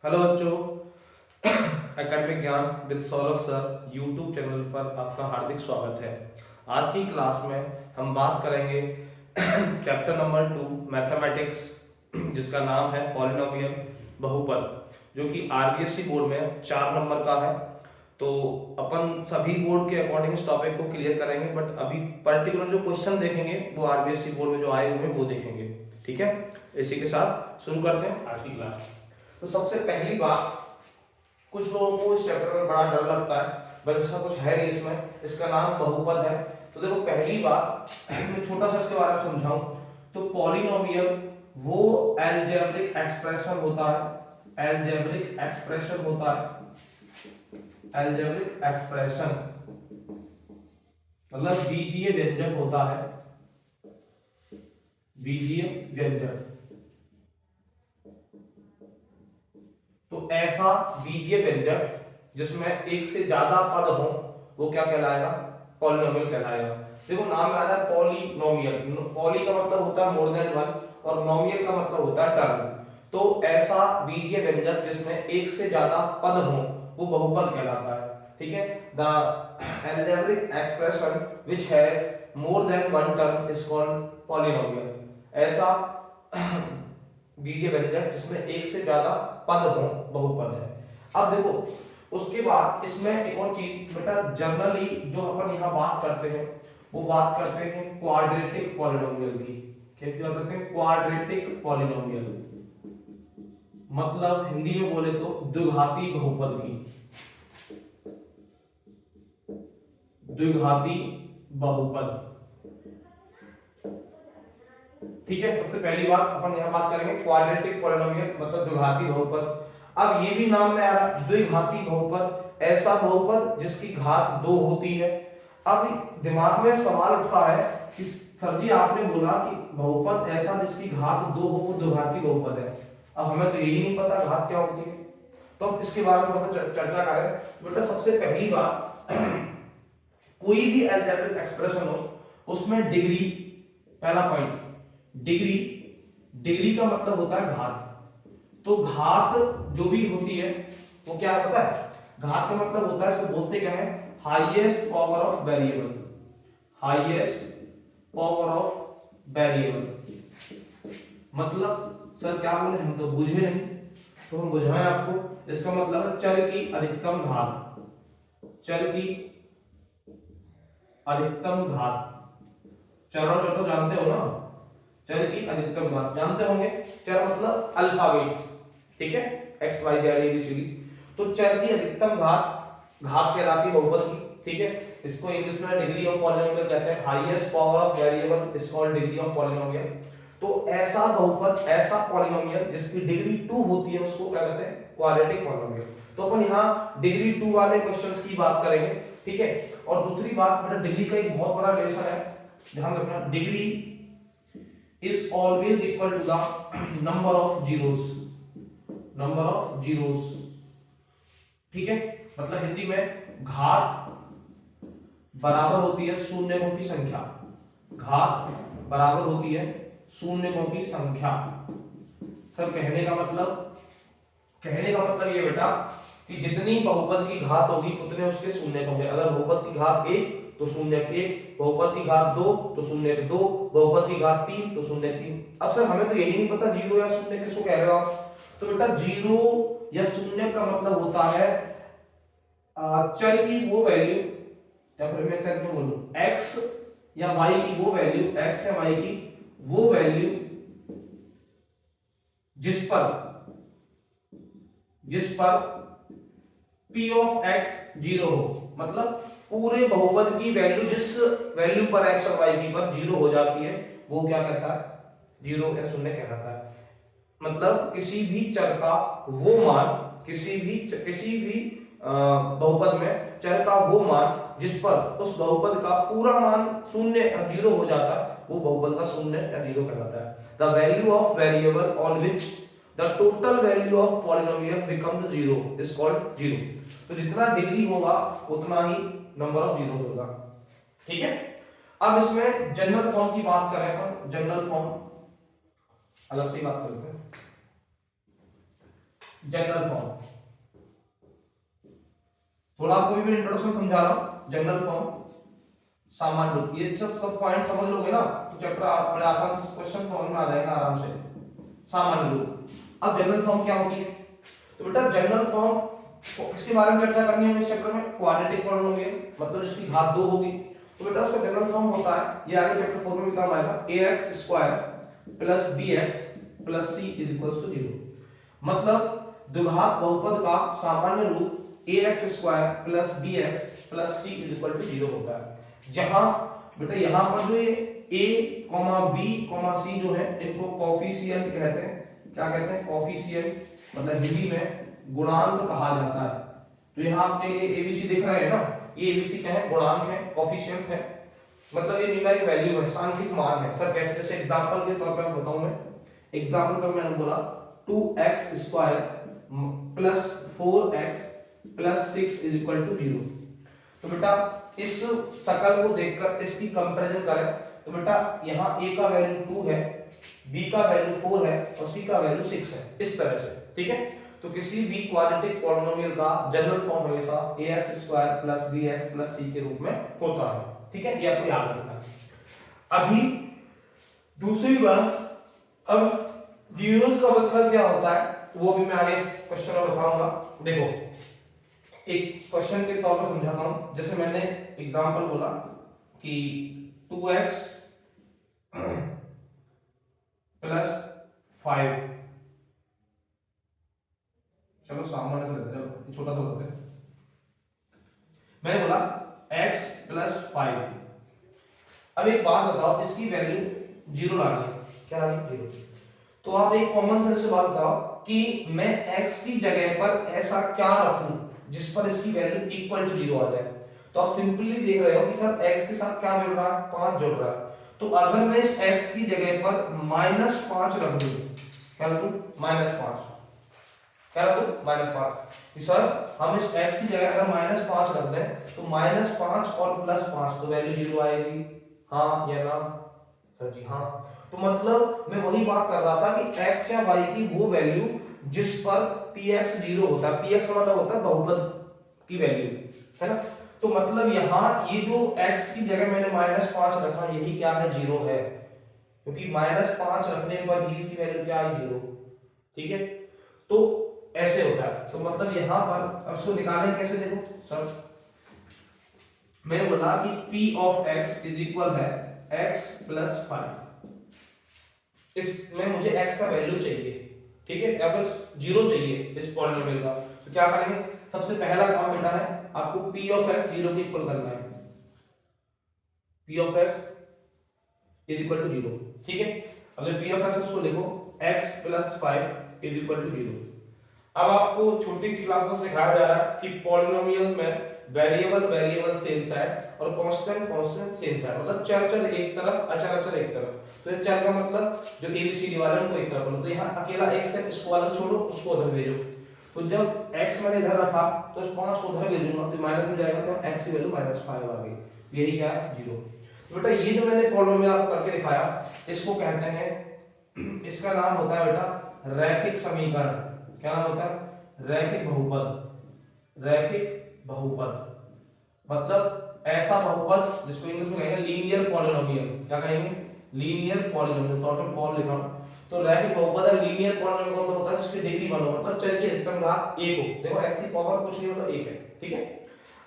Hello बच्चों, academic ज्ञान with Saurabh sir YouTube channel पर आपका हार्दिक स्वागत है। आज की क्लास में हम बात करेंगे चैप्टर नंबर 2 मैथमेटिक्स, जिसका नाम है पॉलिनोमियल बहुपद, जो कि आरबीएससी बोर्ड में 4 नंबर का है। तो अपन सभी बोर्ड के अकॉर्डिंग इस टॉपिक को क्लियर करेंगे, बट अभी पर्टिकुलर जो क्वेश्चन देखेंगे वो आरबीएससी बोर्ड में जो आए हुए हैं वो देखेंगे। ठीक है, इसी के साथ शुरू करते हैं आज की क्लास। तो सबसे पहली बात, कुछ लोगों को इस चैप्टर में बड़ा डर लगता है, बट ऐसा कुछ है नहीं इसमें। इसका नाम बहुपद है। तो देखो, पहली बात मैं छोटा सा इसके बारे में समझाऊं तो पॉलिनोमियल वो अलजेब्रिक एक्सप्रेशन होता है। अलजेब्रिक एक्सप्रेशन होता है। अलजेब्रिक एक्सप्रेशन मतलब बीजीय व्यंजक होता है। बीजीय व्यंजक। तो ऐसा बीजीय व्यंजक जिसमें एक से ज्यादा पद हो वो क्या कहलाएगा? पॉलिनोमियल कहलाएगा। देखो, नाम में आ रहा है पॉलिनोमियल। पॉली का मतलब होता है मोर देन वन और नोमियल का मतलब होता है टर्म। तो ऐसा बीजीय व्यंजक जिसमें एक से ज्यादा पद हो वो बहुपद कहलाता है। ठीक है, the algebraic expression which has more than one term is called polynomial। ऐसा बीजीय व्यंजक जिसमें एक से ज्यादा पद हो बहुपद है। अब देखो, उसके बाद इसमें एक और चीज बेटा, जनरली जो अपन यहाँ बात करते हैं वो बात करते हैं क्वाड्रेटिक पॉलिनोमियल की। क्या बात करते हैं? क्वाड्रेटिक पॉलिनोमियल मतलब हिंदी में बोले तो द्विघाती बहुपद की। द्विघाती बहुपद। ठीक है, सबसे पहली बात अपन यहाँ बात करेंगे क्वाड्रेटिक पॉलिनोमियल मतलब द्विघाती बहुपद। अब ये भी नाम में आ रहा द्विघाती बहुपद, ऐसा बहुपद जिसकी घात 2 होती है। अब दिमाग में सवाल उठा है कि सर जी आपने बोला कि बहुपद ऐसा जिसकी घात 2 हो वो द्विघाती बहुपद है। अब हमें तो यही नहीं पता घात क्या होती है, तो अब इसके बारे में थोड़ा सा चर्चा करें। बेटा, सबसे पहली बात, कोई भी अलजेब्रिक एक्सप्रेशन हो उसमें डिग्री, पहला पॉइंट, डिग्री। डिग्री का मतलब होता है घात। तो घात जो भी होती है वो क्या है पता है? घात का मतलब होता है, इसको बोलते क्या है? Highest power of variable. Highest power of variable मतलब सर क्या बोले, हम तो बुझे नहीं, तो हम बुझाएं आपको। इसका मतलब है चर की अधिकतम घात। चर की अधिकतम घात। चर और चर तो जानते हो ना, चर की अधिकतम घात जानते होंगे। चर मतलब अल्फाबेट्स, ठीक है, एक्स वाई जेड एबीसीडी। तो चर की अधिकतम घात घात कहलाती है बहुपद की। ठीक है, इसको इंग्लिश में डिग्री ऑफ पॉलिनोमियल कहते हैं। Highest power of variable is called degree of polynomial. तो ऐसा बहुपद, ऐसा पॉलिनोमियल जिसकी डिग्री 2 होती है उसको क्या कहते हैं? Quadratic polynomial. तो अपन यहाँ डिग्री 2 वाले क्वेश्चंस की बात करेंगे। ठीक है, और दूसरी बात, मतलब डिग्री का एक बहुत बड़ा रिलेशन है, ध्यान रखना। Degree is always equal to the number of zeros। number of zeros, ठीक है, मतलब हिंदी में घात बराबर होती है शून्यकों की संख्या। घात बराबर होती है शून्यकों की संख्या। सर कहने का मतलब ये बेटा कि जितनी बहुपद की घात होगी उतने उसके शून्यक होंगे। अगर बहुपद की घात 1 तो शून्यक 1, बहुपद की घात 2 तो शून्यक 2, बहुपद की घात 3 तो शून्यक 3। अब सर हमें तो यही नहीं पता जीरो या शून्य किसको कह रहे हो आप। तो बेटा, जीरो या शून्य का मतलब होता है चर की वो वैल्यू, या फिर मैं चर क्यों बोलूं, x या y की वो वैल्यू, x या y की वो वैल्यू जिस पर p ऑफ x 0 हो। मतलब पूरे बहुपद की वैल्यू जिस वैल्यू पर x और y की पर 0 हो जाती है वो क्या कहता है? जीरो या शून्य कहलाता है। मतलब किसी भी चर का वो मान, किसी भी बहुपद में चर का वो मान जिस पर उस बहुपद का पूरा मान शून्य या 0 हो जाता है वो बहुपद का शून्य या 0 कहलाता है। The value of variable on which the total value of polynomial becomes 0 is called 0। तो जितना डिग्री होगा उतना ही नंबर ऑफ जीरो होगा। ठीक है, अब इसमें जनरल फॉर्म की बात करें अपन, जनरल फॉर्म अलग से बात करते हैं। जनरल फॉर्म, थोड़ा आपको भी इंट्रोडक्शन समझा रहा हूं। जनरल फॉर्म, सामान्य रूप, ये सब पॉइंट समझ लोगे ना तो चैप्टर बड़े आसान से क्वेश्चन समझ में आ जाएगा आराम से। सामान्य रूप। अब जनरल फॉर्म क्या होती है? तो बेटा जनरल फॉर्म इसके बारे में चर्चा करनी है इस चैप्टर में। क्वाड्रेटिक पॉलिनोमियल मतलब जिसकी घात 2 होगी, तो बेटा उसका जनरल फॉर्म होता है, ये आगे चैप्टर 4 में भी काम आएगा, ax² + bx + c = 0। मतलब द्विघात बहुपद का सामान्य रूप ax² + bx + c = 0 होता है। जहां बेटा यहां पर जो ये a, b, c जो है इनको कोफिशिएंट कहते हैं। क्या कहते हैं? कोफिशिएंट, मतलब हिंदी में गुणांक कहा जाता है। तो यहाँ आपने ये एबीसी देख रहे हैं ना, ये एबीसी क्या है? गुणांक है, कोफिशिएंट है, मतलब ये न्यूमेरिक वैल्यू है, सांख्यिक मान है। सर कैसे? जैसे एग्जांपल के तौर पर बताऊं मैं, एग्जांपल तो मैंने बोला 2x² + 4x + 6 = 0। तो बेटा इस शकल को देखकर इसकी कंपैरिजन करें तो बेटा यहाँ a का वैल्यू 2 है, b का वैल्यू 4 है और c का वैल्यू 6 है, इस तरह से। ठीक है, तो किसी भी क्वाड्रेटिक पॉलिनोमियल का जनरल फॉर्म हमेशा ax² + bx + c के रूप में होता है। ठीक है, ये आपको याद रखना है। अभी दूसरी बात, अब जीरोस का मतलब क्या होता है वो भी मैं आगे क्वेश्चन में बताऊंगा। देखो एक क्वेश्चन के तौर पर समझाता हूं। जैसे मैंने एग्जांपल बोला कि 2x + 5, चलो सामान्य से लेते हैं, चलो छोटा सा लेते हैं। मैंने बोला x + 5। अब एक बात बताओ, इसकी वैल्यू 0 लानी है। क्या लानी? 0। तो आप एक कॉमन सेंस से बात बताओ कि मैं x की जगह पर ऐसा क्या रखूं जिस पर इसकी वैल्यू इक्वल टू 0 आ जाए। तो आप सिंपली देख रहे हो कि सर x के साथ क्या जुड़ रहा है? 5 जुड़ रहा है। तो अगर मैं इस x की जगह पर -5 रख दूं, क्या रख दूं? -5। क्या रख दूं? -5। सर हम इस x की जगह अगर -5 रख दें तो -5 और +5 तो वैल्यू 0 आएगी, हाँ या ना? सर जी हाँ। तो मतलब मैं वही बात कर रहा था कि x या y की वो वैल्यू जिस पर px 0 होता है, px का मतलब होता है बहुपद की वैल्यू, है ना? तो मतलब यहाँ ये जो x की जगह मैंने -5 रखा, यही क्या है? 0 है, क्योंकि -5 रखने पर ही इसकी वैल्यू क्या है? 0। ठीक है, तो ऐसे होता है। तो मतलब यहाँ पर अब इसको निकालें कैसे? देखो सर मैंने बोला कि p ऑफ x = है x + 5। इसमें मुझे x का वैल्यू चाहिए, ठीक है, या फिर 0 चाहिए इस पॉलिनोमियल का। तो क्या करेंगे? सबसे पहला काम बेटा है आपको p ऑफ x 0 के इक्वल करना है। p of x = 0। ठीक है, अब जब p ऑफ x उसको लिखो x + 5 = 0। अब आपको छोटी सी क्लास में सिखाया जा रहा है कि पॉलिनोमियल में वेरिएबल सेम साइड और कांस्टेंट सेम साइड, मतलब चर एक तरफ, अचर एक तरफ। तो ये चर का मतलब जो एबीसीडी वाला है वो एक तरफ, तो यहाँ अकेला x है, इसको अलग छोड़ो, उसको उधर भेजो। तो जब x मैंने इधर रखा तो इस 5 को उधर भेजूंगा तो माइनस में जाएगा, तो x की वैल्यू -5 आ गई। यही क्या है? 0। तो बेटा ये जो मैंने पॉलिनोमियल आपको करके दिखाया इसको कहते हैं, इसका नाम होता है बेटा रैखिक समीकरण। क्या नाम होता है? रैखिक बहुपद। रैखिक बहुपद मतलब ऐसा बहुपद जिसको इंग्लिश में कहेंगे लीनियर पॉलिनोमियल। क्या कहेंगे? लीनियर पॉलिनोमियल, शॉर्ट में पॉल लिखा हूं। तो रैखिक बहुपद है लीनियर पॉलिनोमियल कौन सा होता है? जिसकी डिग्री 1 हो, मतलब चर की अधिकतम घात 1 हो। देखो ऐसी पावर कुछ नहीं, मतलब 1 है। ठीक है,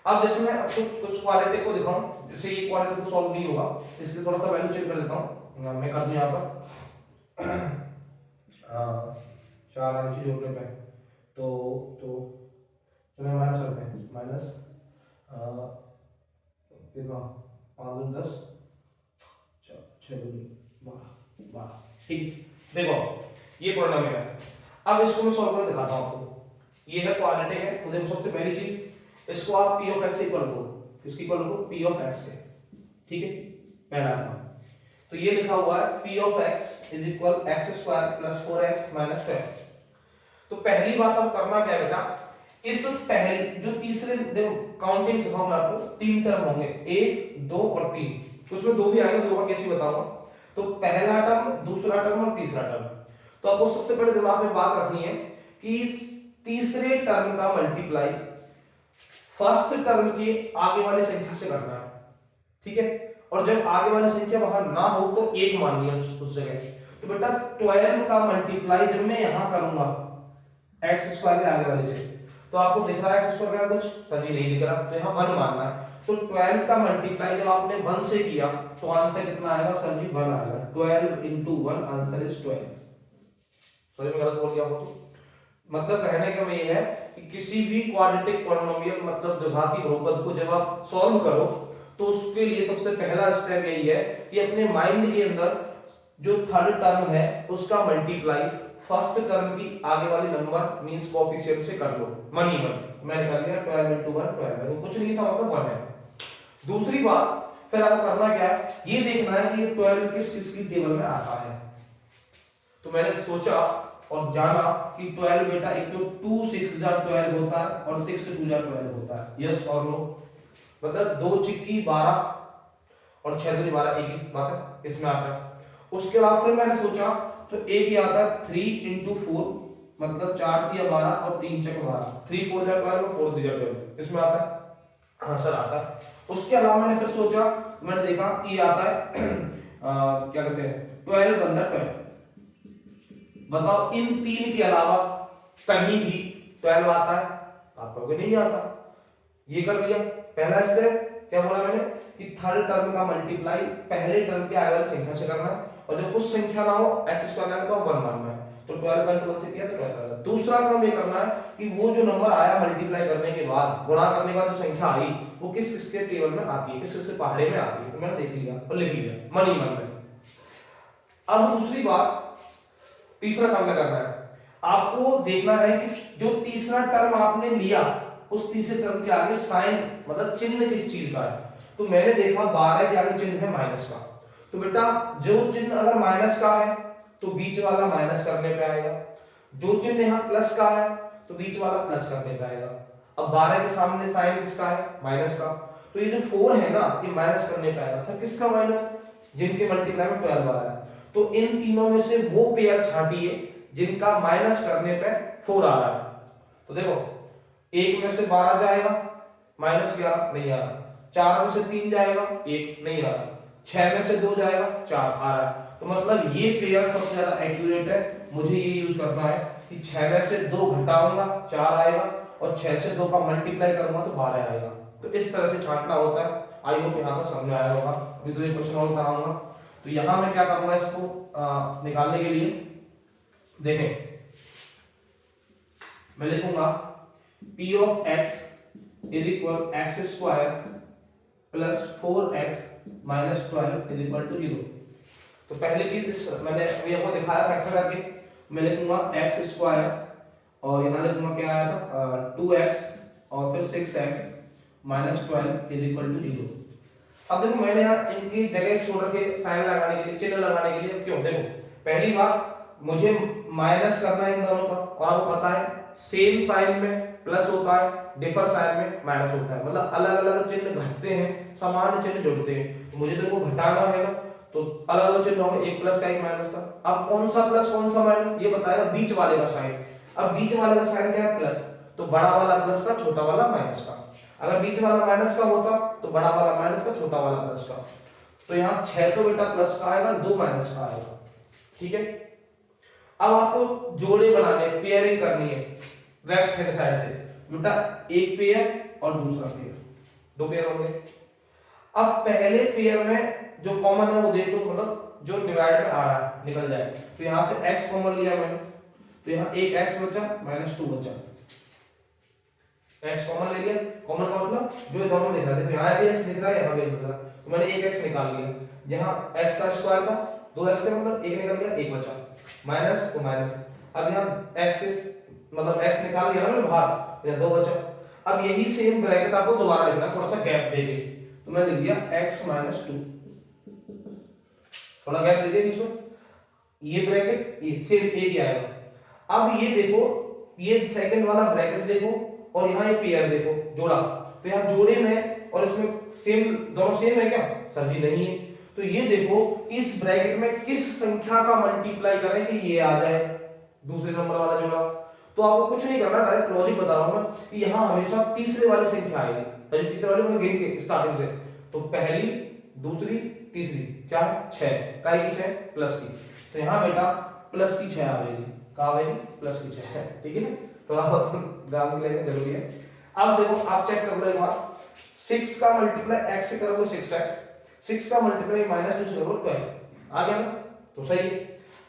अब जैसे मैं कुछ क्वाड्रेटिक को दिखाऊं, जैसे ये क्वाड्रेटिक को सॉल्व नहीं होगा, इसलिए थोड़ा सा वैल्यू चेक कर लेता हूं। मैं कर दूं यहां पर 4 अंक जोड़ने पे तो चलो माइनस करते हैं, माइनस कितना 5 10 6 12। ठीक, देखो ये पॉलिनोमियल है। अब इसको मैं सॉल्व करके दिखाता हूं आपको। ये है क्वाड्रेटिक है, तो देखो सबसे पहली चीज इसको आप p ऑफ x इक्वल करो, किसकी इक्वल करो? p ऑफ x से। ठीक है, पहला काम तो ये लिखा हुआ है p of x = x² + 4x - 12। तो पहली बात अब करना क्या है बेटा, इस पहले जो तीसरे देखो काउंटिंग सिखाऊं मैं आपको, 3 टर्म होंगे, 1 2 और 3। उसमें 2 भी आएंगे, 2 का कैसे बताऊंगा। तो पहला टर्म, दूसरा टर्म और तीसरा टर्म। तो आपको सबसे पहले दिमाग में बात रखनी है कि तीसरे टर्म का मल्टीप्लाई फर्स्ट टर्म के आगे वाली संख्या से करना है, ठीक है। और जब आगे वाली संख्या वहां ना हो तो एक माननी है उस जगह। तो बेटा 12 का मल्टीप्लाई जब मैं यहां करूंगा एक्स स्क्वायर के आगे वाले से, तो आपको दिख रहा है एक्स स्क्वायर का कुछ? सर जी नहीं दिख रहा, तो यहाँ 1 मानना है। तो 12 का मल्टीप्लाई जब आपने 1 से किया तो आंसर कितना आएगा? सर जी 1 आएगा। 12 into 1 आंसर इज 12। सॉरी मैं गलत बोल गया हूं तो मतलब कहने का ये है कि किसी भी क्वाड्रेटिक पॉलिनोमियल मतलब द्विघाती बहुपद को जब आप सॉल्व करो तो उसके लिए सबसे पहला स्टेप यही है कि अपने माइंड के अंदर जो थर्ड टर्म है उसका मल्टीप्लाई फर्स्ट टर्म की आगे वाली नंबर मींस कोएफिशिएंट से कर लो। मनी वन मैंने कर लिया 12 into 1 12, कुछ नहीं था मतलब 1 है। दूसरी बात फिर आपको करना क्या है, ये देखना है कि ये 12 किस किस की टेबल में आता है। तो मैंने सोचा और जाना कि 12 बेटा एक तो 2 6 12 होता है और 6 2 12 होता है। यस और नो? मतलब 2 चिक्की 12 और 6 दूनी 12 एक ही बात है, इसमें आता है। उसके बाद फिर मैंने सोचा तो एक ही आता है 3 into 4 मतलब 4 3 12 और 3 6 12 3 4 12 और 4 3 12 इसमें आता है। हाँ सर आता है। उसके अलावा मैंने फिर सोचा, मैंने देखा कि आता है क्या कहते हैं 12 बंदा 12। बताओ इन तीन के अलावा कहीं भी 12 आता है? आप कहोगे नहीं आता। ये कर लिया पहला स्टेप। क्या बोला मैंने कि थर्ड टर्म का मल्टीप्लाई पहले टर्म के आगे वाली संख्या से करना है और जब कुछ संख्या ना हो एक्स स्क्वायर आएगा तो 1 मानना है। तो 12 by 1 से किया तो 12 आएगा। दूसरा काम ये करना है कि वो जो नंबर आया मल्टीप्लाई करने के बाद गुणा करने के बाद जो संख्या आई वो किस किस के टेबल में आती है, किस किस के पहाड़े में आती है। तो मैंने देख लिया और लिख लिया मनी मन में। अब दूसरी बात तीसरा काम क्या करना है, आपको देखना है कि जो तीसरा टर्म आपने लिया उस तीसरे टर्म के आगे साइन मतलब चिन्ह किस चीज का है। तो मैंने देखा 12 के आगे चिन्ह है माइनस का। तो बेटा जो चिन्ह अगर माइनस का है तो बीच वाला माइनस करने पे आएगा, जो चिन्ह यहाँ प्लस का है तो बीच वाला प्लस करने पे आएगा। अब 12 के सामने साइन किसका है? माइनस का। तो ये जो 4 है ना ये माइनस करने पे आएगा। सर किसका माइनस? जिनके मल्टीप्लाई में 12 आ रहा है। तो इन तीनों में से वो पेयर छांटिए जिनका माइनस करने पे 4 आ रहा है। तो देखो एक में से 12 जाएगा -11 नहीं आ रहा, 4 में से 3 जाएगा 1 नहीं आ रहा, 6 में से 2 जाएगा 4 आ रहा है। तो मतलब ये पेयर सबसे ज्यादा एक्यूरेट है। मुझे ये यूज करना है कि 6 में से 2 घटाऊंगा 4 आएगा और 6 से 2 का मल्टीप्लाई करूंगा तो 12 आएगा। तो इस तरह से छांटना होता है। आई होप यहाँ तक समझ में आया होगा। अभी तो एक क्वेश्चन और कराऊंगा। तो यहाँ मैं क्या करूंगा इसको निकालने के लिए देखें मैं लिखूंगा p of x is equal x square plus 4x minus 12 is equal to 0। तो पहली चीज मैंने अभी आपको दिखाया फैक्टर करके, मैं लिखूंगा x स्क्वायर और यहाँ लिखूंगा क्या आया था 2x और फिर 6x minus 12 is equal to 0। अब देखो मैंने यहाँ इनकी जगह छोड़ रखे साइन लगाने के लिए, चिन्ह लगाने के लिए। क्यों? देखो पहली बात मुझे माइनस करना है इन दोनों का और आपको पता है सेम साइन में प्लस होता है, डिफर साइन में माइनस होता है। मतलब अलग अलग चिन्ह घटते हैं समान चिन्ह जुड़ते हैं। तो मुझे तो वो घटाना है ना, तो अलग अलग चिन्ह होंगे, एक प्लस का एक माइनस का। अब कौन सा प्लस कौन सा माइनस ये बताएगा बीच वाले का साइन। अब बीच वाले का साइन क्या है? प्लस। तो बड़ा वाला प्लस का छोटा वाला माइनस का। अगर बीच वाला माइनस का होता तो बड़ा वाला माइनस का छोटा वाला प्लस का। तो यहाँ 6 तो बेटा प्लस का आएगा 2 माइनस का आएगा। ठीक है। अब आपको जोड़े बनाने पेयरिंग करनी है लेफ्ट हैंड साइड से। बेटा एक पेयर और दूसरा पेयर, 2 पेयर होंगे। अब पहले पेयर में जो कॉमन है वो देख लो, मतलब जो डिवाइड में आ रहा है निकल जाए। तो यहां से x कॉमन लिया मैंने, तो यहाँ एक x बचा -2 बचा। x कॉमन ले लिया। कॉमन का मतलब जो ये दोनों दिख रहा है, देखो यहाँ भी x दिख रहा है यहाँ भी दिख रहा है, तो मैंने एक x निकाल लिया। जहां x का स्क्वायर था 2x का मतलब 1 निकल गया, 1 बचा माइनस तो माइनस। अब यहाँ x के मतलब x निकाल लिया मैंने बाहर, यहाँ 2 बचा। अब यही सेम ब्रैकेट आपको दोबारा लिखना, थोड़ा सा गैप देके। तो मैंने लिख दिया x -2, थोड़ा गैप दे दिया बीच में। ये ब्रैकेट ये सेम एक ही आएगा। अब ये देखो ये सेकंड वाला ब्रैकेट देखो और यहाँ ये पेयर देखो जोड़ा। तो यहाँ जोड़े में और इसमें सेम दोनों सेम है क्या? सर जी नहीं है। तो ये देखो इस ब्रैकेट में किस संख्या का मल्टीप्लाई करें कि ये आ जाए दूसरे नंबर वाला जोड़ा। तो आपको कुछ नहीं करना, डायरेक्ट लॉजिक बता रहा हूं मैं कि यहाँ हमेशा तीसरे वाली संख्या आएगी, तो तीसरे वाले मतलब गिन के स्टार्टिंग से, तो पहली दूसरी तीसरी क्या है 6, काय की 6 प्लस की, तो यहाँ बेटा प्लस की 6 आएगी, कहाँ आएगी प्लस की 6 है, ठीक है। तो आप ध्यान लेना जरूरी है। अब देखो आप चेक कर लो एक बार, 6 का मल्टीप्लाई x से करोगे 6x, 6 का मल्टीप्लाई -2 से करोगे 12, आ गया ना, तो सही है।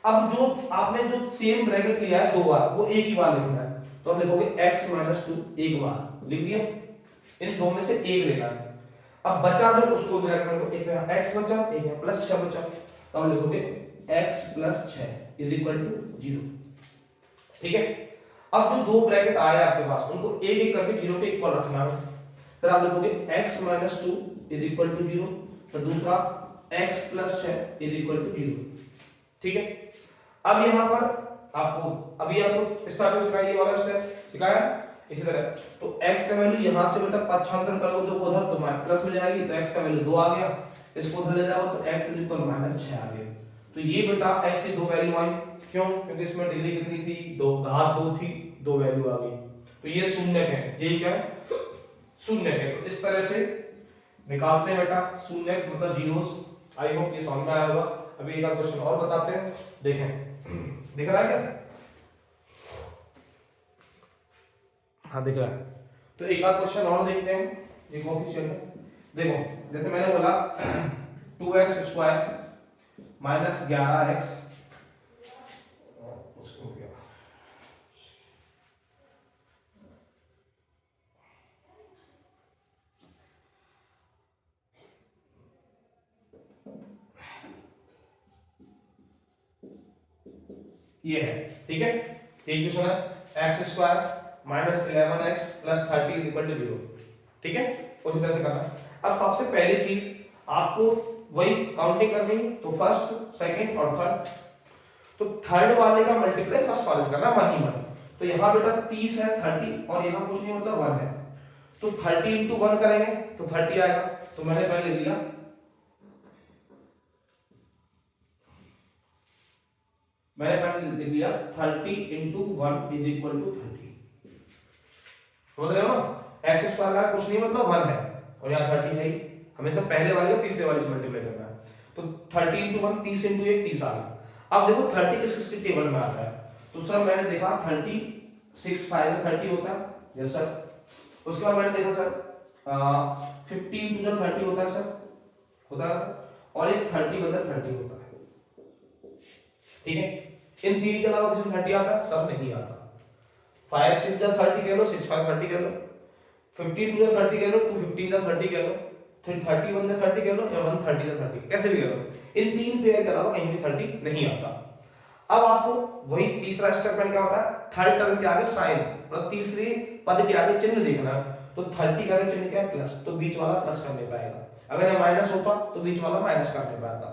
अब जो आपने जो सेम ब्रैकेट लिया है 2 बार, वो एक ही बार लिखना है, तो अब लिखोगे x - 2 एक बार लिख दिया, इन दो में से एक लेना है। अब बचा जो उसको ब्रैकेट में एक यहाँ x बचा, एक यहाँ +6 बचा, तो हम लिखोगे x + 6 = 0, ठीक है। अब जो दो ब्रैकेट आए आपके पास उनको एक एक करके 0 के इक्वल रखना है, फिर आप लिखोगे x - 2 = 0, फिर दूसरा x + 6 = 0, ठीक है। अब यहाँ पर आपको अभी आपको स्टार्टिंग सिखाया, ये वाला स्टेप सिखाया इसी तरह, तो x का वैल्यू यहाँ से बेटा पक्षांतर करोगे तो उधर तो प्लस में जाएगी, तो x का वैल्यू 2 आ गया, इसको उधर ले जाओ तो x = -6 आ गया। तो ये बेटा x की 2 वैल्यू आई, क्यों? क्योंकि इसमें डिग्री कितनी थी 2, घात 2 थी, 2 वैल्यू आ गई, तो ये शून्य है, यही क्या है शून्य है। तो इस तरह से निकालते हैं बेटा शून्य मतलब जीरोस। आई होप ये समझ में आया होगा। अभी एक क्वेश्चन और बताते हैं, देखें दिख रहा है क्या? हाँ दिख रहा है। तो एक आध क्वेश्चन और देखते हैं, ये कोएफिशिएंट है। देखो जैसे मैंने बोला 2x² - 11x उसको क्या ये है, ठीक है। एक क्वेश्चन है x² - 11x + 30 = 0, ठीक है। उसी तरह से करना। अब सबसे पहली चीज आपको वही काउंटिंग करनी, तो फर्स्ट सेकंड और थर्ड, तो थर्ड वाले का मल्टीप्लाई फर्स्ट वाले से करना 1 ही 1। तो यहाँ बेटा 30 है 30 और यहाँ कुछ नहीं मतलब 1 है, तो 30 × 1 करेंगे तो 30 आएगा। तो मैंने पहले लिया लिख दिया 30 × 1 = 30, समझ रहे हो ना। x² का कुछ नहीं मतलब 1 है और यहाँ 30 है ही, हमेशा पहले वाले को तीसरे वाले से मल्टीप्लाई करना है। तो 30 × 1 30 × 1 30 आ गया। अब देखो 30 किस टेबल में आता है, तो सर मैंने देखा 30 6 5 30 होता है, यस सर। उसके बाद मैंने देखा सर 15 × 30 होता है सर, होता है सर, और एक 30 × 30 होता है, ठीक है। इन तीन के अलावा किसी में 30 आता है? सर नहीं आता। 5 6 × 30 कह लो, 6 5 30 कह लो, 15 × 30 कह लो, 2 15 × 30 कह लो, फिर 30 1 30 कह लो, या 1 30 × 30 कैसे भी कह लो, इन तीन पेयर के अलावा कहीं भी 30 नहीं आता। अब आपको वही तीसरा स्टेप में क्या होता है, थर्ड टर्म के आगे साइन मतलब तीसरे पद के आगे चिन्ह देखना है। तो 30 का आगे चिन्ह क्या है प्लस, तो बीच वाला प्लस करने पाएगा, अगर ये माइनस होता तो बीच वाला माइनस करने पाएगा।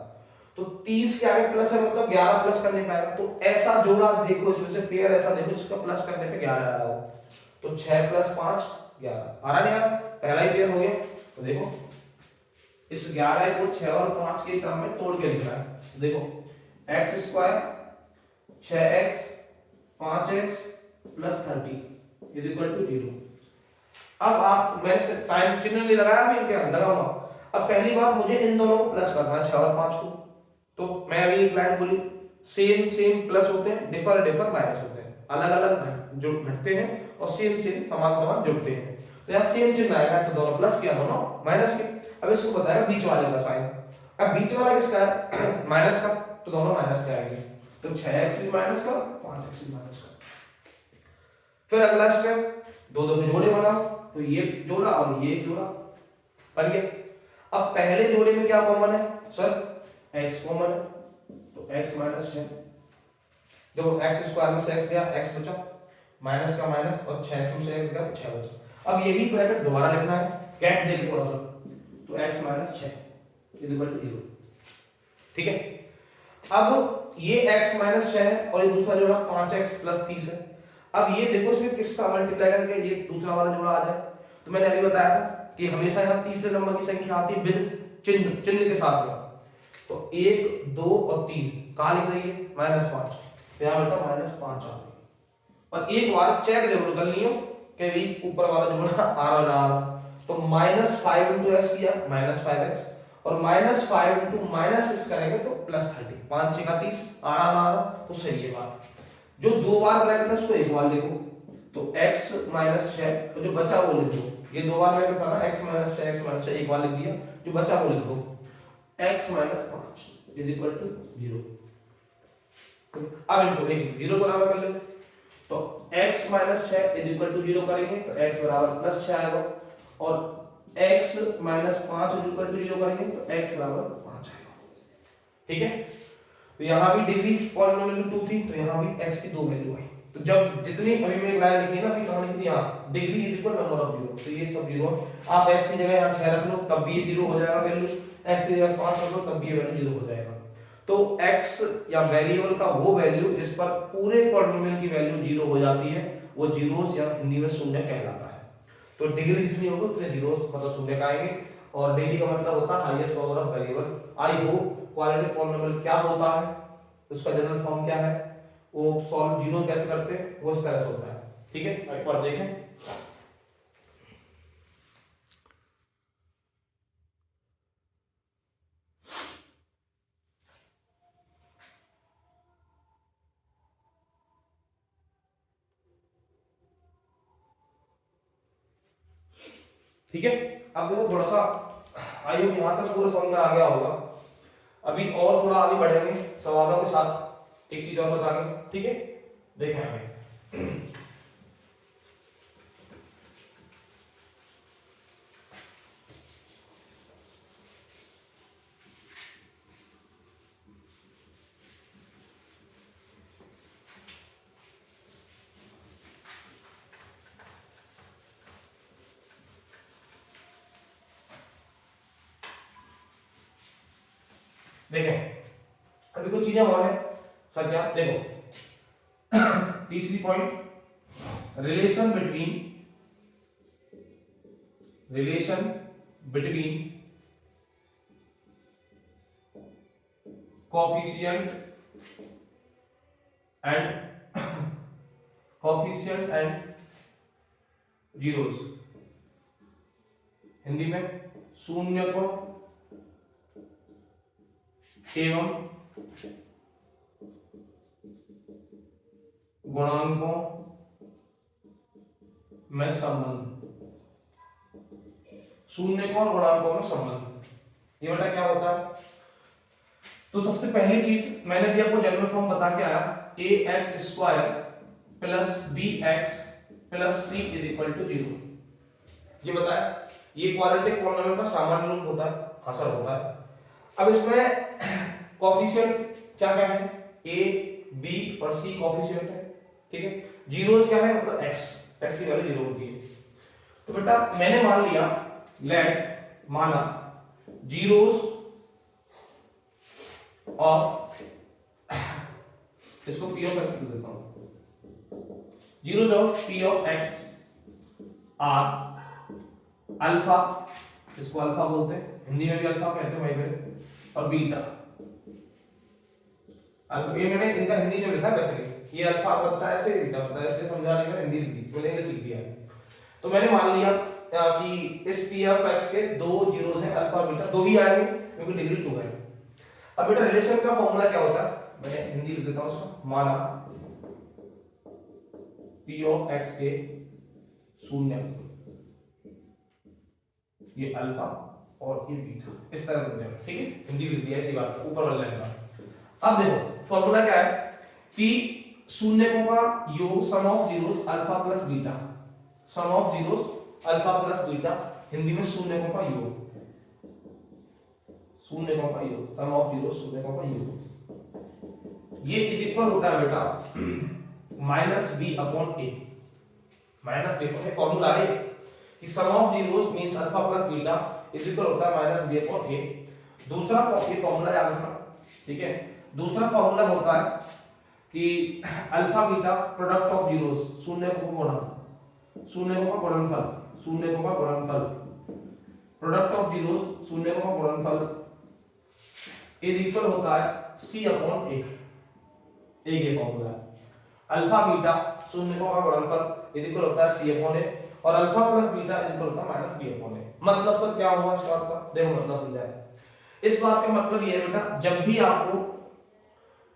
तो 30 के आगे प्लस है मतलब 11 प्लस करने पाएगा। तो ऐसा जोड़ा देखो, इसमें से पेयर ऐसा देखो जिसका प्लस करने पे 11 आ रहा हो, तो 6 + 5 11 आ रहा नहीं आ रहा, पहला ही पेयर हो गया। तो देखो इस 11 को 6 और 5 के क्रम में तोड़ के लिखना है। देखो x² 6x 5x + 30 = 0। अब आप मैंने साइन चिन्ह नहीं लगाया, अभी क्या लगाऊंगा। अब पहली बार मुझे इन दोनों को प्लस करना है 6 और 5 को, तो मैं अभी एक लाइन बोली सेम सेम प्लस होते हैं, डिफर डिफर माइनस होते हैं, अलग अलग जो घटते हैं और सेम सेम समान समान जुड़ते हैं। तो यहाँ सेम चिन्ह आएगा, तो दोनों प्लस किया दोनों माइनस के। अब इसको बताएगा बीच वाले का साइन, अब बीच वाला किसका है माइनस का, तो दोनों माइनस के आएंगे, तो 6x भी माइनस का 5x भी माइनस का। फिर अगला स्टेप दो दो के जोड़े बनाओ, तो ये जोड़ा और ये जोड़ा बन गया। अब पहले जोड़े में क्या कॉमन है सर, x कॉमन है, तो x - 6, देखो x² में से x गया, x बचा, माइनस का माइनस और 6x में से x गया तो 6 बचा। अब यही ब्रैकेट दोबारा लिखना है, गैप देके थोड़ा सा, तो x - 6 = 0, ठीक है। अब ये x - 6 है और ये दूसरा जोड़ा 5x + 30 है। अब ये देखो इसमें किसका मल्टीप्लाई करके ये दूसरा वाला जोड़ा आ जाए, तो मैंने अभी बताया था कि हमेशा यहाँ तीसरे नंबर की संख्या आती है विद चिन्ह के साथ में, तो 1 2 और 3 कहाँ लिख रही है -5, तो यहाँ बेटा -5 आ गई। और एक बार चेक जरूर कर लियो कि भी ऊपर वाला जोड़ा आर और आर, तो -5 इंटू एक्स किया -5x, और -5 इंटू -6 करेंगे तो +30, 5 6 का 30, आर तो सही है बात। जो दो बार ब्रैकेट है उसको एक बार लिखो, तो x - 6, तो जो बचा वो लिख दो, ये दो बार ब्रैकेट था ना, x - 6 x - 6 एक बार लिख दिया, जो बचा वो लिख दो, x - 5 = 0। अब इनको एक 0 बराबर कर लेते, तो x - 6 = 0 करेंगे तो x बराबर +6 आएगा, और x - 5 = 0 करेंगे तो x बराबर 5 आएगा। ठीक है, तो यहां भी डिग्री पॉलिनोमियल 2 थी, तो यहां भी x की दो वैल्यू आई। तो जब जितनी अभी मैंने लाइन लिखी है ना, अभी कहां लिखी थी, यहां degree equal number of zero, तो ये सब जीरो। आप x की जगह यहां 6 रख लो तब भी ये 0 हो जाएगा वैल्यू, x की जगह 5 रख लो तब भी ये वैल्यू 0 हो जाएगा। तो x या वेरिएबल का वो वैल्यू जिस पर पूरे पॉलिनोमियल की वैल्यू 0 हो जाती है, वो जीरोस या हिंदी में शून्य कहलाता है। तो डिग्री जितनी होगी उतने जीरोस मतलब शून्य का आएंगे, और डिग्री का मतलब होता है highest power of variable. I hope quadratic polynomial क्या होता है, उसका जनरल फॉर्म क्या है, वो सॉल्व जीरो कैसे करते हैं, वो इस तरह से होता है। ठीक है, एक बार देखें। ठीक है, अब देखो थोड़ा सा आई होप यहां तक पूरा समझ में आ गया होगा। अभी और थोड़ा आगे बढ़ेंगे सवालों के साथ, एक चीज और बताएंगे। ठीक है, देखें आगे। देखें अभी कुछ चीजें और है सर, क्या देखो तीसरी point, relation between coefficient and zeros, Hindi में शून्य को एवं गुणांकों में संबंध, शून्य को और गुणांकों में संबंध, ये बेटा क्या होता है। तो सबसे पहली चीज मैंने भी आपको जनरल फॉर्म बता के आया, ax² plus bx plus c = 0, ये बताया। ये क्वाड्रेटिक पॉलिनोमियल का सामान्य रूप होता है, हासिल होता है। अब इसमें कोएफिशिएंट क्या क्या है, a b और c कोएफिशिएंट है। ठीक है, जीरोस क्या है, मतलब x की वैल्यू 0 होती है। तो बेटा मैंने मान लिया, माना जीरोस और इसको p ऑफ x लिख देता हूं, zeros of p of x are alpha, इसको अल्फा बोलते हैं, हिंदी में भी अल्फा कहते हैं भाई मेरे, और बीटा अल्फा। ये मैंने इनका हिंदी में लिखा है, वैसे ये अल्फा बनता है ऐसे, बीटा बनता है ऐसे, समझाने में हिंदी लिख दी, मैंने इंग्लिश लिख दिया है। तो मैंने मान लिया कि इस p ऑफ x के दो जीरोस हैं, अल्फा बीटा, दो ही आएंगे क्योंकि डिग्री 2 है। अब बेटा रिलेशन का फॉर्मूला क्या होता है, मैंने हिंदी लिख देता हूं उसको, माना p ऑफ x के शून्य, ये अल्फा और ये बीटा, इस तरह लिख देना। ठीक है, हिंदी लिख दिया इसी बात को ऊपर वाले लाइन का। अब देखो फॉर्मूला क्या है, कि शून्यकों का योग sum of zeros alpha plus beta, sum of zeros alpha plus beta, Hindi में शून्यकों का योग, शून्यकों का योग, सम ऑफ जीरोस शून्यकों का योग, ये इक्वल होता है बेटा -b/a, माइनस देखो ये फॉर्मूला है कि sum of zeros means alpha plus beta is equal होता है -b/a। दूसरा ये फॉर्मूला याद रखना, ठीक है। दूसरा फॉर्मूला होता है कि alpha beta product of zeros, शून्यकों का गुणा, शून्यकों का गुणनफल, शून्यकों का गुणनफल, प्रोडक्ट ऑफ जीरोस शून्यकों का गुणनफल इज इक्वल होता है c/a, एक ये फॉर्मूला है। अल्फा बीटा शून्यकों का गुणनफल इज इक्वल होता है सी अपॉन ए, और alpha plus beta is equal होता है माइनस बी अपॉन ए। मतलब सर क्या होगा इस बात का, देखो मतलब मिल जाए। इस बात का मतलब ये है बेटा, जब भी आपको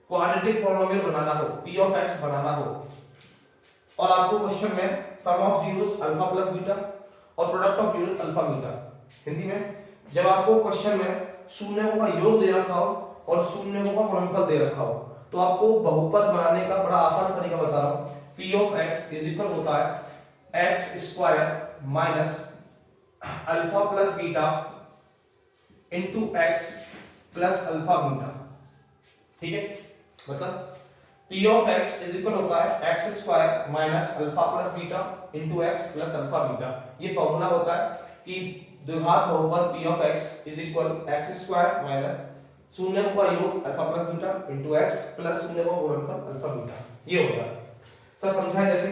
क्वाड्रेटिक पॉलिनोमियल बनाना हो, p ऑफ x बनाना हो, और आपको क्वेश्चन में sum of zeros alpha plus beta और product of zeros alpha beta, Hindi में जब आपको क्वेश्चन में शून्यों का योग दे रखा हो और शून्यों का गुणनफल दे रखा हो, तो आपको बहुपद बनाने का बड़ा आसान तरीका बता रहा हूं। p of x is equal होता है x square minus alpha plus beta into x plus alpha beta. ठीक है, मतलब p of x is equal होता है x square minus alpha plus beta into x plus alpha beta. ये formula होता है कि द्विघात बहुपद p of x is equal x square minus शून्य का योग alpha plus beta into x plus शून्य का गुणनफल अल्फा बीटा, ये होता है। सर समझा है? जैसे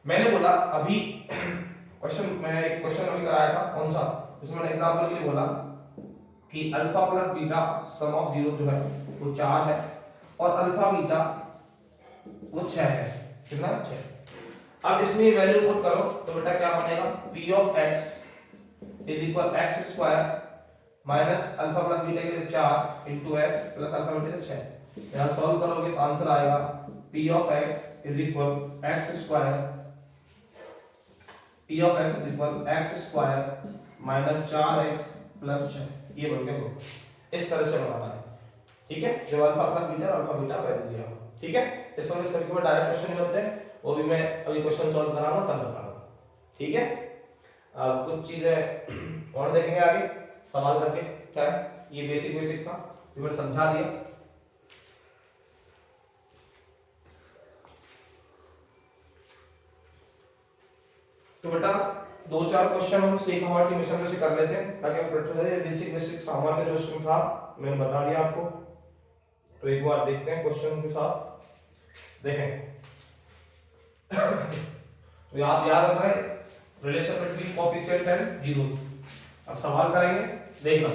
मैंने बोला अभी क्वेश्चन, मैंने एक क्वेश्चन अभी कराया था, कौन सा, जिसमें मैंने एग्जांपल के लिए बोला कि alpha plus beta sum of zero जो है वो 4 है और अल्फा बीटा वो 6 है। कितना? 6। अब इसमें वैल्यू पुट करो तो बेटा क्या बनेगा, p of x is equal x square minus alpha plus beta के लिए 4 into x plus alpha beta के 6। यहां सॉल्व करोगे तो आंसर आएगा p of x is equal x square, p of x is equal x square minus 4x plus 6। ये बन गया, इस तरह से बनाना है। ठीक है, जो अल्फा प्लस बीटा और अल्फा बीटा वैल्यू दिया हो। ठीक है, इसमें इस करके मैं डायरेक्ट क्वेश्चन नहीं होते हैं, वो भी मैं अभी क्वेश्चन सॉल्व कराऊंगा तब बताऊंगा। ठीक है, अब कुछ चीजें और देखेंगे आगे सवाल करके। क्या है ये बेसिक था जो मैंने समझा दिया। तो बेटा 2-4 क्वेश्चन हम सेक हमारे मिशन में से कर लेते हैं ताकि हम प्रैक्टिस बेसिक सामान्य जो इसमें था मैंने बता दिया आपको। तो एक बार देखते हैं क्वेश्चन के साथ, देखें। तो आप याद रखना है relation between coefficient and zeros. अब सवाल करेंगे, देखना।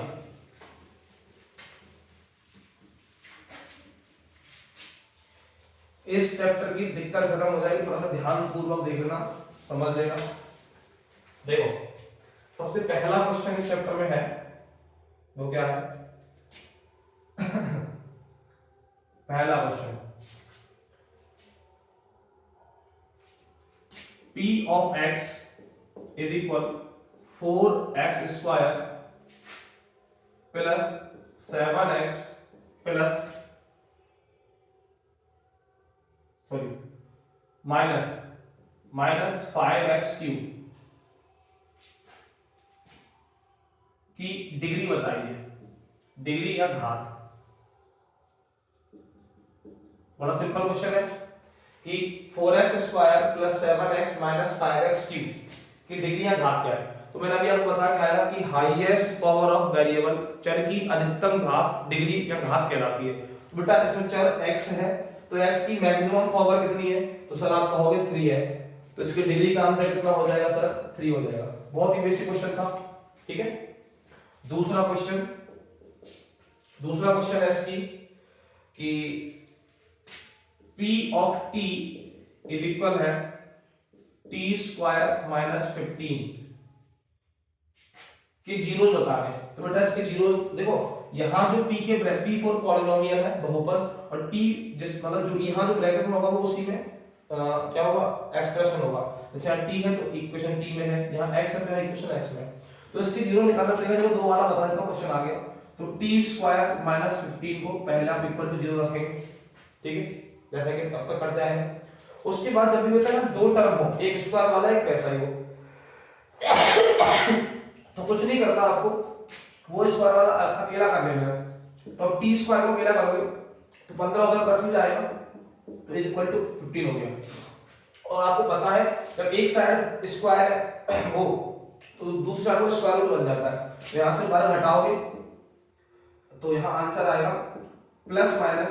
इस चैप्टर की दिक्कत खत्म हो जाएगी, थोड़ा सा ध्यान पूर्वक देखना, समझ लेना। देखो सबसे पहला क्वेश्चन इस चैप्टर में है वो क्या है पहला question, p of x is equal 4x square plus 7x plus minus 5x cube की डिग्री बताइए, डिग्री या घात। बड़ा सिंपल क्वेश्चन है कि 4x square plus 7x minus 5x cube की डिग्री या घात क्या है। तो मैंने अभी आपको बता के आया कि हाईएस्ट पावर ऑफ वेरिएबल, चर की अधिकतम घात डिग्री या घात कहलाती है। तो बेटा इसमें चर x है तो x की मैक्सिमम पावर कितनी है, तो सर आप कहोगे 3 है, तो इसकी डिग्री का आंसर कितना हो जाएगा सर, 3 हो जाएगा। बहुत ही बेसिक क्वेश्चन था। ठीक है, दूसरा क्वेश्चन है इसकी कि p of t is equal है t स्क्वायर माइनस 15 के जीरो बताने। तो बेटा इसके जीरो देखो, यहां जो p के p4 पॉलिनोमियल है बहुपद, और t जिस मतलब जो यहां जो ब्रैकेट में होगा वो उसी में क्या होगा, एक्सप्रेशन होगा। जैसे यहाँ t है तो इक्वेशन t में है, यहाँ x है तो इक्वेशन x में है। तो इसके जीरो निकालना पड़ेगा, जो दो वाला बता देता हूं क्वेश्चन आ गया। तो t स्क्वायर माइनस 15 को पहले आप इक्वल टू जीरो रखेंगे। ठीक है, जैसा कि अब तक करते आए हैं। उसके बाद जब भी होता है ना दो टर्म हो, एक स्क्वायर वाला एक पैसा ही हो, तो कुछ नहीं करना आपको, वो स्क्वायर वाला अकेला कर लेना है। तो अब टी स्क्वायर को अकेला करोगे तो 15 प्लस में जाएगा, तो इज इक्वल टू 15 हो गया। और आपको पता है जब एक साइड स्क्वायर हो तो दूसरी साइड को स्क्वायर रूट बन जाता है। तो यहां से बाहर हटाओगे तो यहां आंसर आएगा प्लस माइनस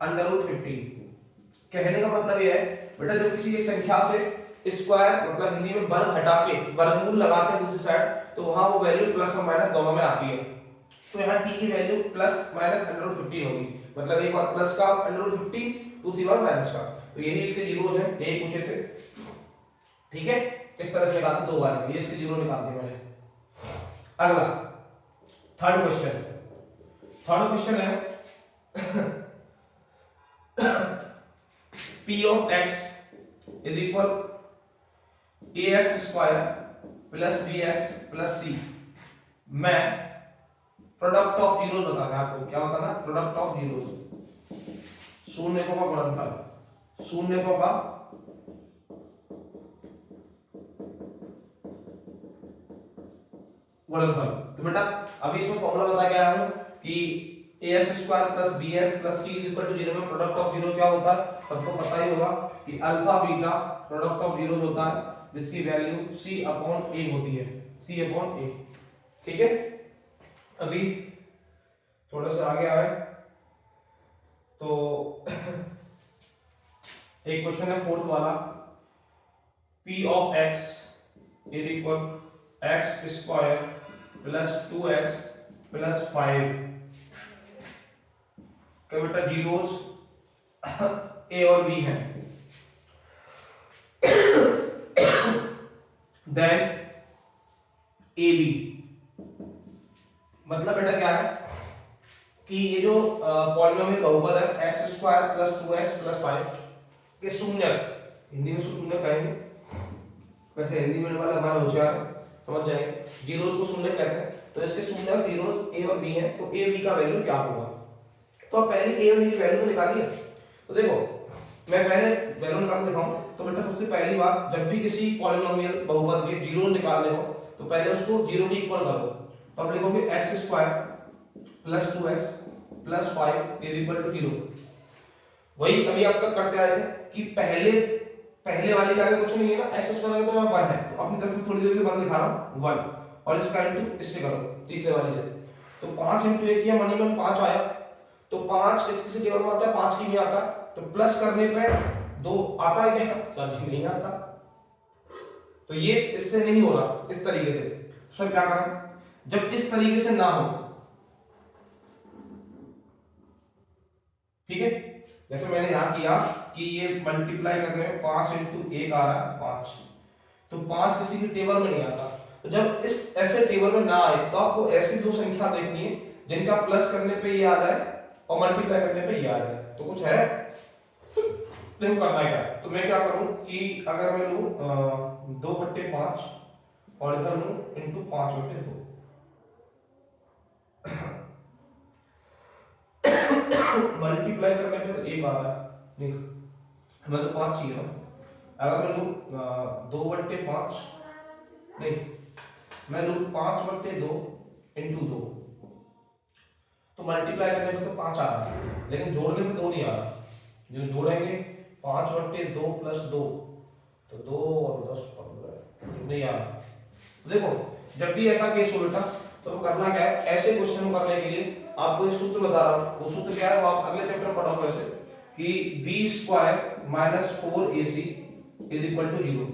अंडर रूट 15। कहने का मतलब ये है बेटा, जब किसी एक संख्या से स्क्वायर मतलब हिंदी में वर्ग हटा के वर्गमूल लगाते हैं दूसरी साइड, तो वहां वो वैल्यू प्लस और माइनस दोनों में आती है। तो यहाँ t की value plus minus under root 15 होगी, मतलब एक बार प्लस का अंडर रूट 15 2 3 बार माइनस का। तो यही इसके जीरोस हैं, यही पूछे थे, ठीक है। इस तरह से निकालते 2 बार में, ये इसके जीरो निकाल दिए मैंने। अगला थर्ड क्वेश्चन है p of x is equal ax square plus bx plus c में प्रोडक्ट ऑफ जीरोस बताना है आपको। क्या बताना? प्रोडक्ट ऑफ जीरोस, शून्यकों का गुणनफल, शून्यकों का गुणनफल। तो बेटा अभी इसमें फॉर्मूला बता के आया हूं कि ax square plus bx plus c is equal to 0 में प्रोडक्ट ऑफ जीरो क्या होता है? सबको पता ही होगा कि alpha beta product of zeros होता है, जिसकी वैल्यू c अपॉन a होती है, c अपॉन a, ठीक है। अभी थोड़ा सा आगे आए तो एक क्वेश्चन है फोर्थ वाला, p of x is equal x square plus 2x plus 5। क्या बेटा? जीरोस a और b हैं, देन ab। मतलब बेटा क्या है कि ये जो पॉलिनोमियल बहुपद है x square plus 2x plus 5 के शून्यक, हिंदी में शून्यक कहेंगे, वैसे हिंदी में वाला हमारा होशियार है, समझ जाएंगे। जीरोस को शून्यक कहते हैं, तो इसके शून्यक जीरोस a और b हैं, तो a b का वैल्यू क्या होगा? तो अब पहले a और b की वैल्यू तो निकालिए। तो देखो मैं पहले वैल्यू निकाल देता हूं। तो बेटा सबसे पहली बात, जब भी किसी पॉलिनोमियल बहुपद के जीरो निकालने हो तो पहले उसको जीरो के इक्वल करो। तो अब लिखोगे x square plus 2x plus 5 is equal to 0। वही अभी आप तक करते आए थे कि पहले वाली का कुछ नहीं है ना, x स्क्वायर तो 1 है, तो अपनी तरफ से थोड़ी देर के बाद दिखा रहा हूं 1, और इसका इनटू इससे करो तीसरे वाली से। तो 5 इनटू 1 किया, मनी में 5 आया, तो 5 इससे टेबल में आता है, 5 की नहीं आता, तो प्लस करने पे 2 आता है क्या? सर नहीं आता। तो ये इससे नहीं हो रहा इस तरीके से। सर क्या करें? जब इस तरीके से ना हो, ठीक है, जैसे मैंने यहां किया कि ये मल्टीप्लाई करने में 5 इंटू 1 आ रहा है 5, तो 5 किसी भी टेबल में नहीं आता। तो जब इस ऐसे टेबल में ना आए तो आपको ऐसी दो संख्या देखनी है जिनका प्लस करने पे ये आ जाए और मल्टीप्लाई करने पे ये आ जाए। तो कुछ है देखो करना क्या है। तो मैं क्या करूं कि अगर मैं लूं 2/5 और इधर लूं इंटू 5/2, मल्टीप्लाई करने पे तो 1 आ रहा है, देख हमें तो 5 चाहिए ना। अगर मैं लूं 2/5 नहीं, मैं लूं 5/2 इंटू 2, तो मल्टीप्लाई करने पे तो 5 आ रहा है, लेकिन जोड़ने पे 2 नहीं आ रहा। जो जोड़ेंगे 5/2 प्लस 2 तो 2 और 10 15 नहीं आ रहा। देखो जब भी ऐसा केस हो बेटा तो करना क्या है, ऐसे क्वेश्चन को करने के लिए आपको एक सूत्र बता रहा हूं। वो सूत्र क्या है वो आप अगले चैप्टर में पढ़ोगे वैसे, कि v² minus 4ac is equal to 0।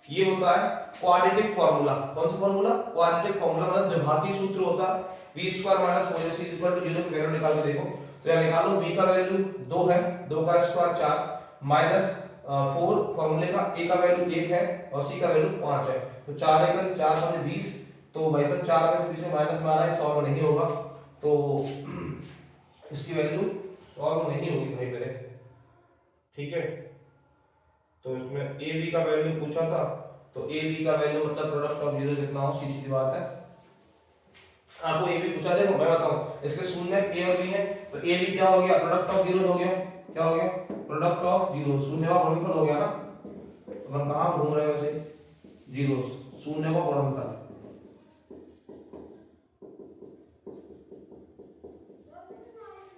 ये होता है क्वाड्रेटिक फार्मूला। कौन सा फार्मूला? क्वाड्रेटिक फार्मूला, मतलब द्विघाती सूत्र होता है। v² minus 4ac is equal to 0 की वैल्यू निकाल के देखो। तो यहां निकालो, v का वैल्यू 2 है, 2 का स्क्वायर 4 माइनस 4 फार्मूले का, a का वैल्यू 1 है और c का वैल्यू 5 है। तो 4 1 4 5 20, तो भाई साहब 4 में से बीच में माइनस में आ रहा है, 100 में नहीं होगा, तो इसकी वैल्यू 100 में नहीं होगी भाई मेरे, ठीक है। तो इसमें a b का वैल्यू पूछा था, तो a b का वैल्यू मतलब प्रोडक्ट ऑफ जीरो कितना हो, सीधी बात है। आपको a b पूछा, देखो मैं बताऊं, इसके शून्य a और b है, तो a b क्या हो गया? प्रोडक्ट ऑफ जीरो हो गया। क्या हो गया? प्रोडक्ट ऑफ जीरो, शून्य का गुणनफल हो गया ना। तो हम कहां घूम रहे हैं वैसे? जीरो, शून्य का गुणनफल।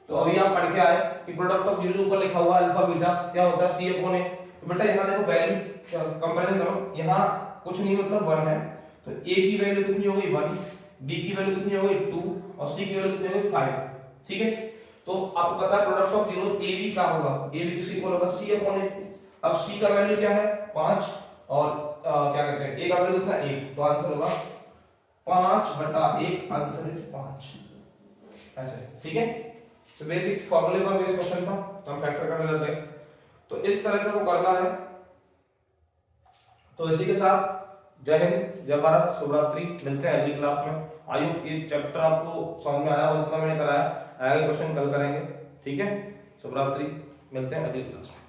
तो अभी आप पढ़ के आए कि प्रोडक्ट ऑफ जीरो ऊपर लिखा हुआ अल्फा बीटा क्या होता है? c upon a। तो बेटा यहां देखो वैल्यू कंपैरिजन करो, यहां कुछ नहीं मतलब 1 है, तो a की वैल्यू कितनी हो गई 1, b की वैल्यू कितनी हो गई 2 और c की वैल्यू कितनी हो गई 5, ठीक है। तो आपको पता है product of zero a b का होगा, a b किसके इक्वल होगा? c upon a। अब c का वैल्यू क्या है? 5 और क्या कहते हैं a का वैल्यू कितना 1, तो आंसर होगा 5/1, आंसर इज 5, ऐसे, ठीक है। बेसिक फॉर्मूले पर बेस्ड क्वेश्चन था, हम फैक्टर करने लग गए। तो इस तरह से वो करना है। तो इसी के साथ जय हिंद, जय भारत, शुभ रात्रि, मिलते हैं अगली क्लास में। आई होप ये चैप्टर आपको समझ में आया हो जितना मैंने कराया। आगे क्वेश्चन कल करेंगे, ठीक है। शुभ रात्रि, मिलते हैं अगली क्लास में।